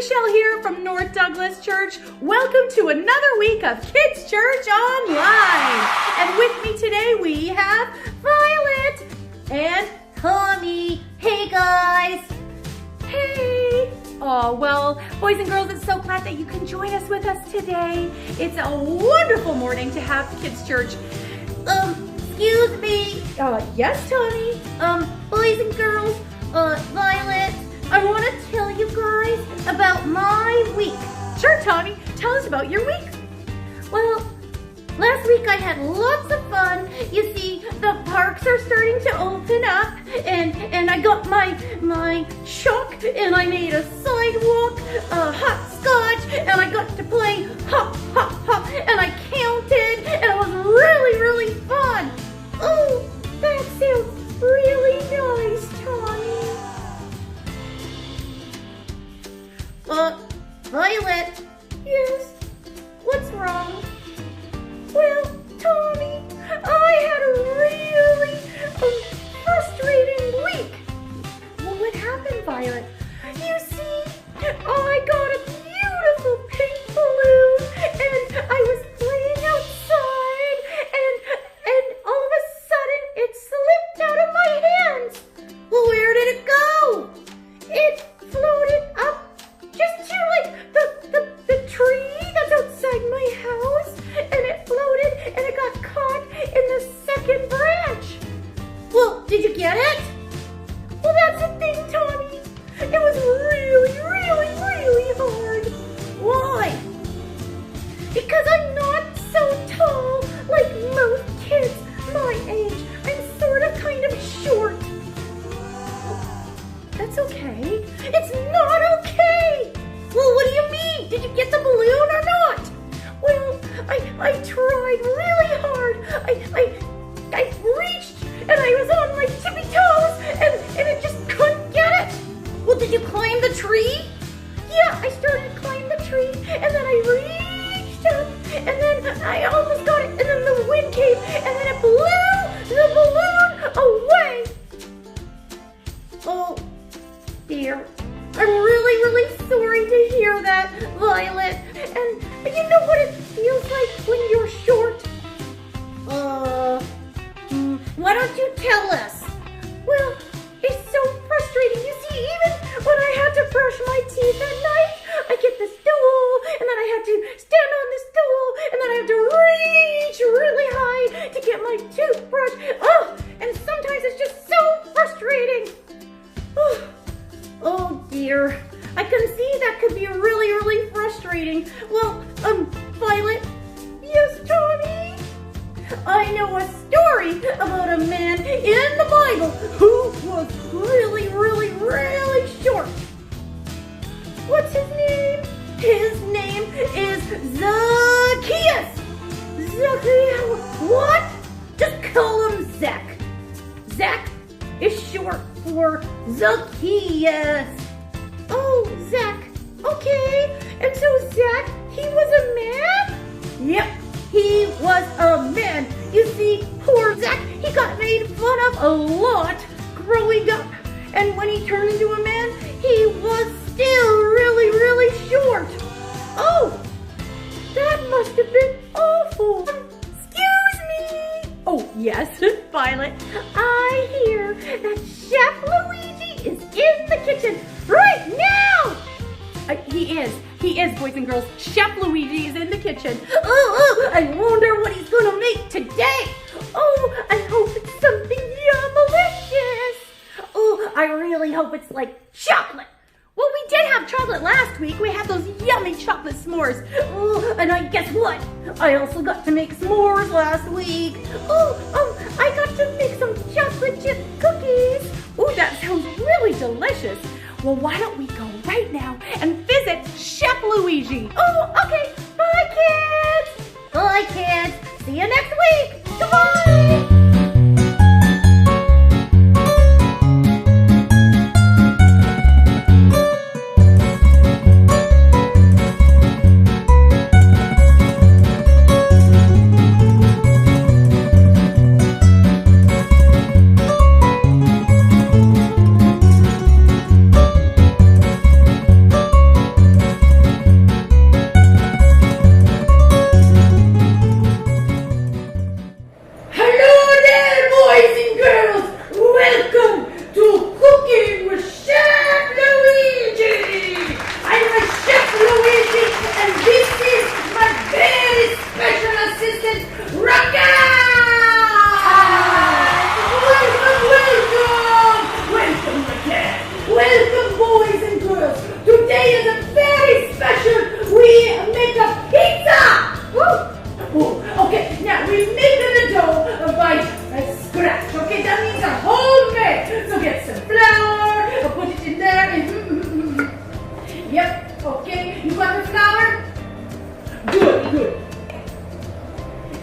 Michelle here from North Douglas Church. Welcome to another week of Kids Church Online. And with me today we have Violet and Tommy. Hey guys. Hey. Oh, well, boys and girls, it's so glad that you can join us with us today. It's a wonderful morning to have Kids Church. Excuse me. Yes, Tommy. Boys and girls, Violet, I want to tell you guys about my week. Sure, Tommy. Tell us about your week. Well, last week I had lots of fun. You see, the parks are starting to open up, and I got my chalk, and I made a sidewalk, hopscotch, and I got to play hop, hop, hop, and I counted, and it was really, really fun. Oh, that sounds really nice, Tommy. Violet. Yes? What's wrong? Well, Tommy, I had a really frustrating week. Well, what happened, Violet? You see, I got a beautiful pink balloon, and I was playing outside, and all of a sudden, it slipped out of my hands. Well, where did it go? It floated up just to the tree that's outside my house, and it floated and it got caught in the second branch. Well, did you get it? Well, that's the thing, Tommy. It was really, really, really hard. Why? Because I'm not so tall like most kids my age. I'm sort of kind of short. That's okay. It's not okay. Well, what do you mean? Did you get the balloon or not? Well, I tried really hard. I reached and I was on my tippy toes and it just couldn't get it. Well, did you climb the tree? Yeah, I started to climb the tree and then I reached up and then I almost got it and then the wind came and then it blew the balloon away. Oh, dear. I'm really, really sorry to hear that, Violet. And you know what it feels like when you're short? Why don't you tell us? Well, it's so frustrating. You see, even when I had to brush my teeth at night, I get the stool, and then I had to stand on the stool, and then I have to reach really high to get my toothbrush. Oh, and sometimes it's just so frustrating. Oh dear, I can see that could be really, really frustrating. Well, Violet? Yes, Tommy? I know a story about a man in the Bible who was really, really, really short. What's his name? His name is Zaccheaus. Zaccheaus. What? Just call him Zach. Zach is short for Zaccheaus. Oh, Zach. Okay. And so Zach, he was a man? Yep, he was a man. You see, poor Zach, he got made fun of a lot growing up. And when he turned into a man, he was still really, really short. Oh, that must have been awful. Excuse me. Oh, yes, Violet. I hear that Chef Luigi is in the kitchen right now. He is, boys and girls. Chef Luigi is in the kitchen. Oh, I wonder what he's gonna make today. Oh, I hope it's something yummalicious. Oh, I really hope it's like chocolate. Well, we did have chocolate last week. We had those yummy chocolate s'mores. Oh, and guess what? I also got to make s'mores last week. Oh, I got to make some chocolate chip cookies. Oh, that sounds really delicious. Well, why don't we go right now and visit Chef Luigi? Oh, okay. Bye, kids. Bye, kids. See you next week. Goodbye.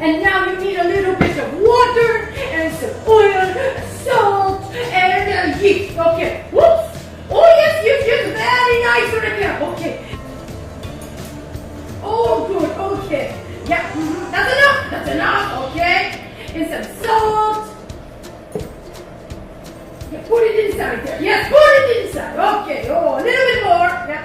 And now you need a little bit of water and some oil, salt, and yeast. Okay. Whoops. Oh yes, yes. Very nice right there. Okay. Oh, good. Okay. Yeah. That's enough. That's enough. Okay. And some salt. Yeah, put it inside there. Yes, put it inside. Okay. Oh, a little bit more. Yeah.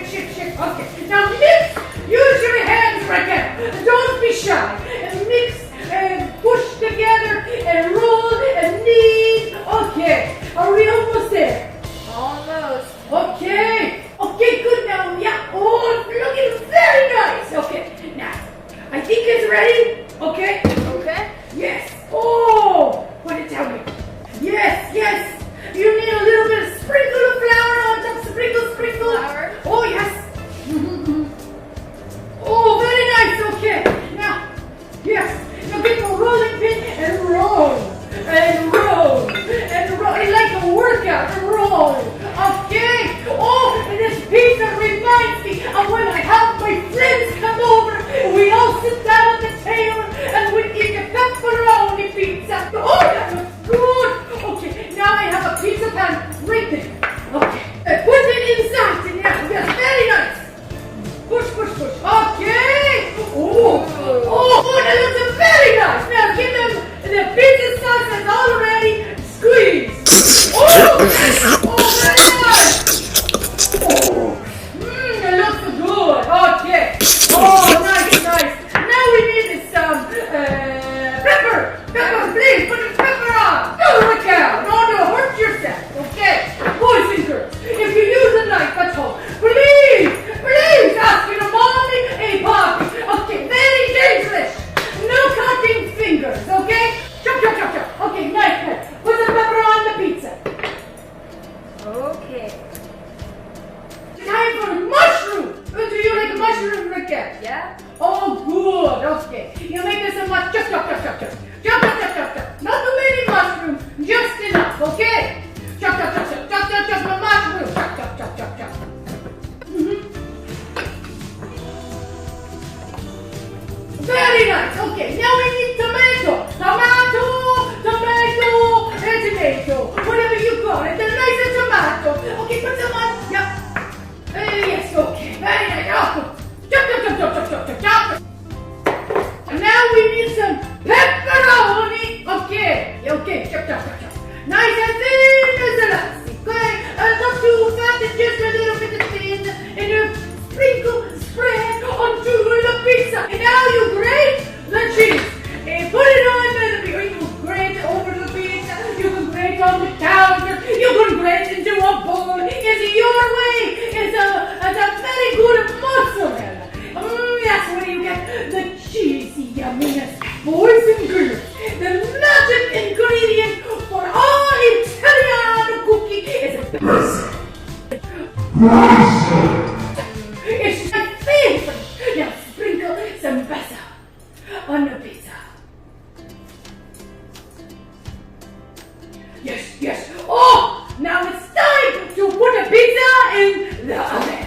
Shake. Okay. Now mix. Use your hands right there. Don't be shy. And mix and push together and roll and knead. Okay. Are we almost there? Almost. Okay. Okay, good now. Yeah. Oh, looking very nice. Okay. Now, I think it's ready. Okay. Okay. Yes. Oh, put it down here. Yes. You need a little bit of sprinkle of flour on top. Sprinkle. Flour. Oh, yes. Oh, very nice. Okay. Now, yes. Now get the rolling pin and roll. It's like a workout. Roll. Okay. Oh, and this pizza reminds me of when I have my friends come over. We all sit down at the table and we eat a pepperoni pizza. Oh, that looks good. Okay. Now I have a pizza pan right there. Okay. Put it inside it now. Yes, very nice. Push. Okay. Oh, that looks very nice. Now give them the pizza sauce that's already squeezed. Oh, very nice. It looks good. Okay. Oh, nice. Now we need some pepper. Please put the pepper on. No, look out. No, hurt yourself. Okay. Boys and girls, if you use a knife at home, please ask your mommy and poppy. Okay, very dangerous. No cutting fingers. Okay. Chop. Okay, nice. Put the pepper on the pizza. Okay. Time for mushroom. Do you like mushroom, Ricky? Yeah. Oh, good. Okay. You make this a much. Chop. Not too many mushrooms. Just enough. Okay. Chop. The mushroom. Chop. Very nice. Okay. Now we need tomato. Whatever you call it. The nice tomato. Okay, put some on. Yeah. Yes. Okay. Very nice. Oh. Chop. And now we need some pepperoni. Okay. Chop. Nice and thin as elastic. Okay. Not too fat, just a little bit of thin. And you spread onto the pizza. And now you grate the cheese. And put it on the pizza. You grate over the pizza. You can grate on the counter. You can grate into a bowl. It's your way. It's a very good mozzarella. That's where you get the cheesy yumminess. Boys and girls, the magic ingredient for all Italian cooking is it's my favorite. Now sprinkle some basil on the pizza. Yes. Oh, now it's time to put the pizza in the oven.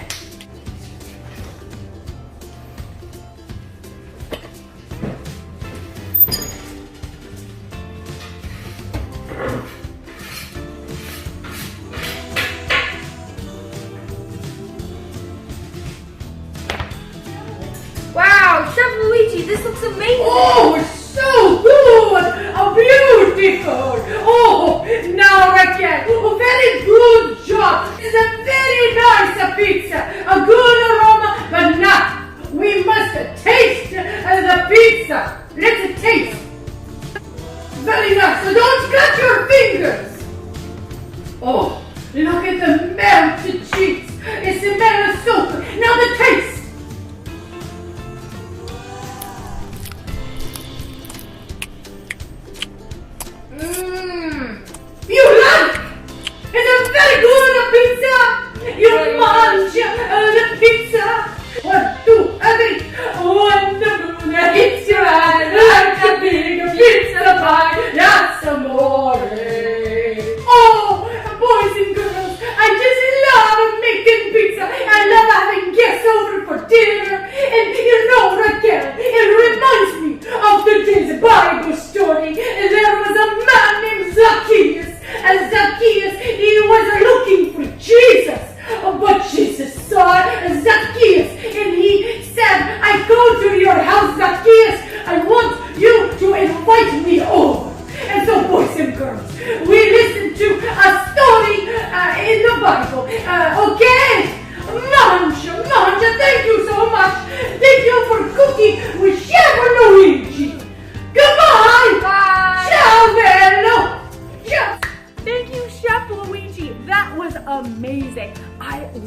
Wow, Chef Luigi, this looks amazing. Oh, it's so good! Beautiful! Oh, now Raquel, very good job. It's a very nice pizza, a good aroma, but now we must taste the pizza. Let's taste. Very nice, so don't cut your fingers. Oh, look at the melted cheese. It smells so good. Now the taste. You like? It's a very good pizza. You must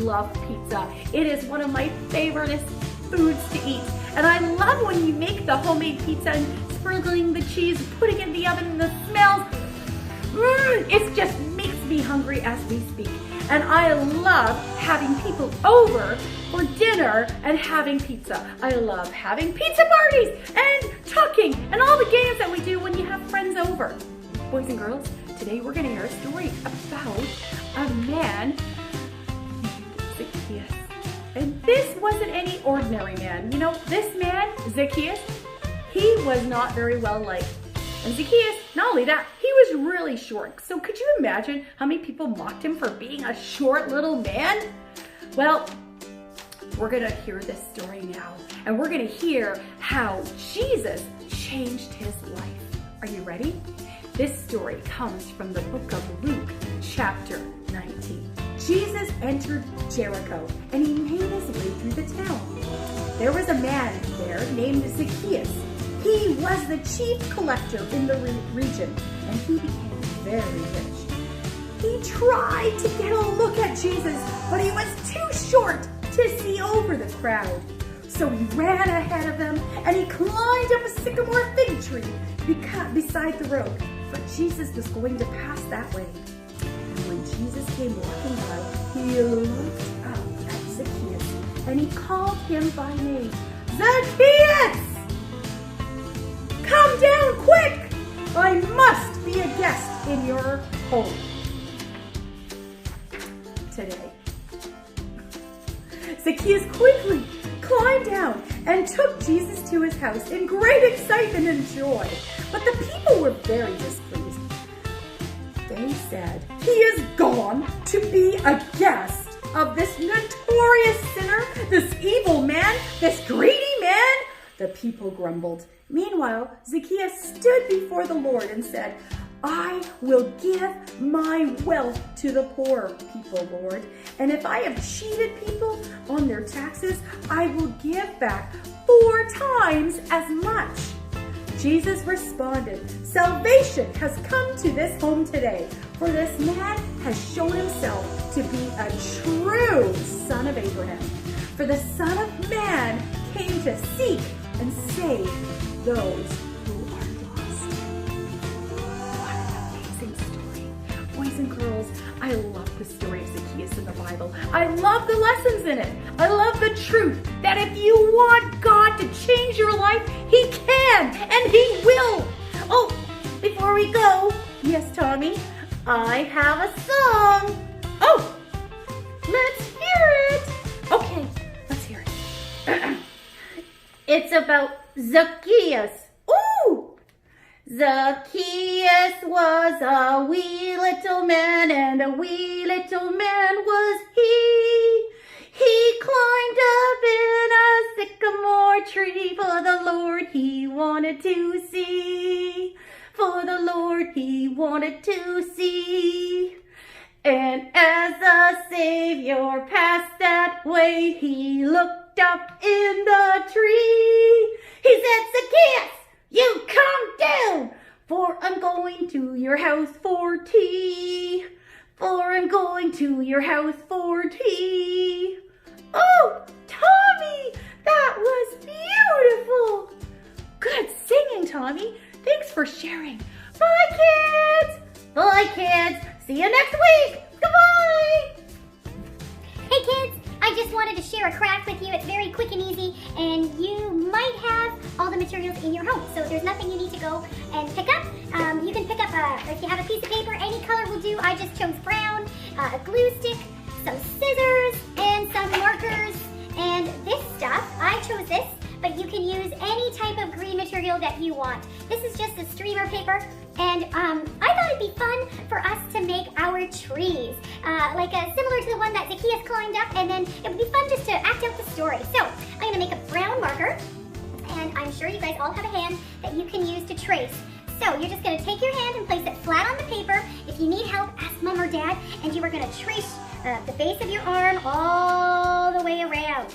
love pizza. It is one of my favorite foods to eat. And I love when you make the homemade pizza and sprinkling the cheese, putting it in the oven, and the smells. It just makes me hungry as we speak. And I love having people over for dinner and having pizza. I love having pizza parties and talking and all the games that we do when you have friends over. Boys and girls, today we're going to hear a story about a man named Zaccheaus. And this wasn't any ordinary man. You know, this man, Zaccheaus, he was not very well liked. And Zaccheaus, not only that, he was really short. So could you imagine how many people mocked him for being a short little man? Well, we're gonna hear this story now. And we're gonna hear how Jesus changed his life. Are you ready? This story comes from the book of Luke, chapter 19. Jesus entered Jericho and he made his way through the town. There was a man there named Zaccheaus. He was the chief collector in the region, and he became very rich. He tried to get a look at Jesus, but he was too short to see over the crowd. So he ran ahead of them, and he climbed up a sycamore fig tree beside the road, for Jesus was going to pass that way. And when Jesus came walking by, he looked up at Zaccheaus, and he called him by name. Zaccheaus! Come down quick! I must be a guest in your home today. Zaccheaus quickly climbed down and took Jesus to his house in great excitement and joy. But the people were very displeased. They said, "He is gone to be a guest of this notorious sinner, this evil man, this greedy man." The people grumbled. Meanwhile, Zaccheaus stood before the Lord and said, "I will give my wealth to the poor people, Lord. And if I have cheated people on their taxes, I will give back 4 times as much." Jesus responded, "Salvation has come to this home today, for this man has shown himself to be a true son of Abraham. For the Son of Man came to seek and save those who are lost." What an amazing story. Boys and girls, I love the story of Zaccheaus in the Bible. I love the lessons in it. I love the truth that if you want God to change your life, He can and He will. Oh, before we go, yes, Tommy, I have a song. Oh, let's hear it. Okay, let's hear it. It's about Zaccheaus. Ooh! Zaccheaus was a wee little man, and a wee little man was he. He climbed up in a sycamore tree, for the Lord he wanted to see. For the Lord he wanted to see. And as the Savior passed that way, he looked up in the tree. He said, "Zaccheaus, you come down, for I'm going to your house for tea. For I'm going to your house for tea." Oh, Tommy, that was beautiful. Good singing, Tommy. Thanks for sharing. Bye, kids. Bye, kids. See you next week. Goodbye. Hey kids, I just wanted to share a craft with you. It's very quick and easy, and you might have all the materials in your home, so there's nothing you need to go and pick up. You can pick up, if you have a piece of paper, any color will do. I just chose brown, a glue stick, some scissors, and some markers. And this stuff, I chose this, but you can use any type of green material that you want. This is just a streamer paper, and I thought it'd be fun for us to make our trees, similar to the one that Zaccheaus climbed up, and then it would be fun just to act out the story. So I'm gonna make a brown marker, and I'm sure you guys all have a hand that you can use to trace. So you're just gonna take your hand and place it flat on the paper. If you need help, ask Mom or Dad, and you are gonna trace the base of your arm all the way around.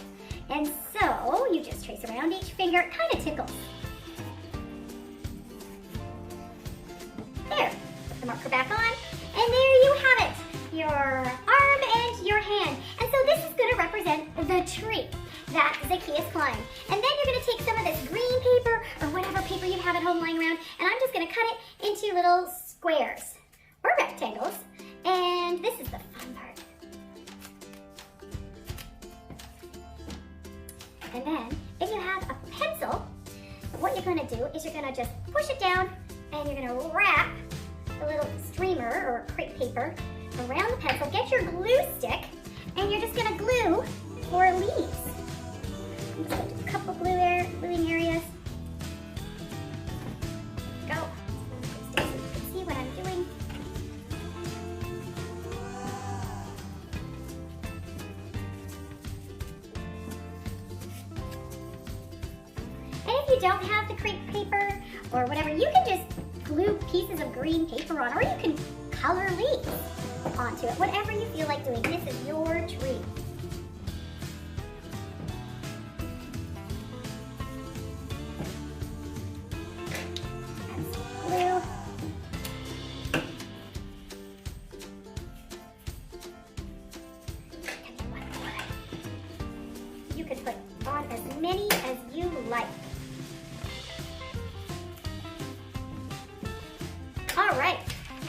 And so you just trace around each finger. It kind of tickles. There, put the marker back on, and there you have it, your arm and your hand. And so this is Zaccheaus climbed. And then you're gonna take some of this green paper or whatever paper you have at home lying around, and I'm just gonna cut it into little squares or rectangles. And this is the fun part. And then, if you have a pencil, what you're gonna do is you're gonna just push it down and you're gonna wrap a little streamer or crepe paper around the pencil. Get your glue stick and you're just gonna glue 4 leaves. I'm just gonna do a couple gluing areas. Go. So you can see what I'm doing. And if you don't have the crepe paper or whatever, you can just glue pieces of green paper on, or you can color leaves onto it. Whatever you feel like doing. This is your tree. Add some glue. And one more. You can put on as many as you like. All right,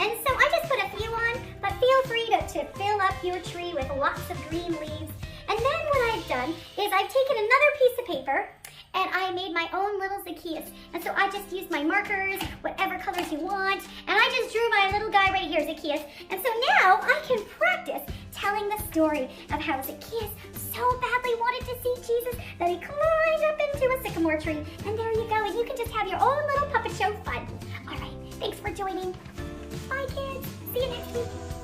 and so I just put a few on, but feel free to fill up your tree with lots of green leaves. And then what I've done is I've taken another piece of paper and I made my own little Zaccheaus. And so I just used my markers, whatever colors you want, and I just drew my little guy right here, Zaccheaus. And so now I can practice telling the story of how Zaccheaus so badly wanted to see Jesus that he climbed up into a sycamore tree. And there you go, and you can just have your own little puppet show fun. All right, thanks for joining. Bye, kids. See you next week.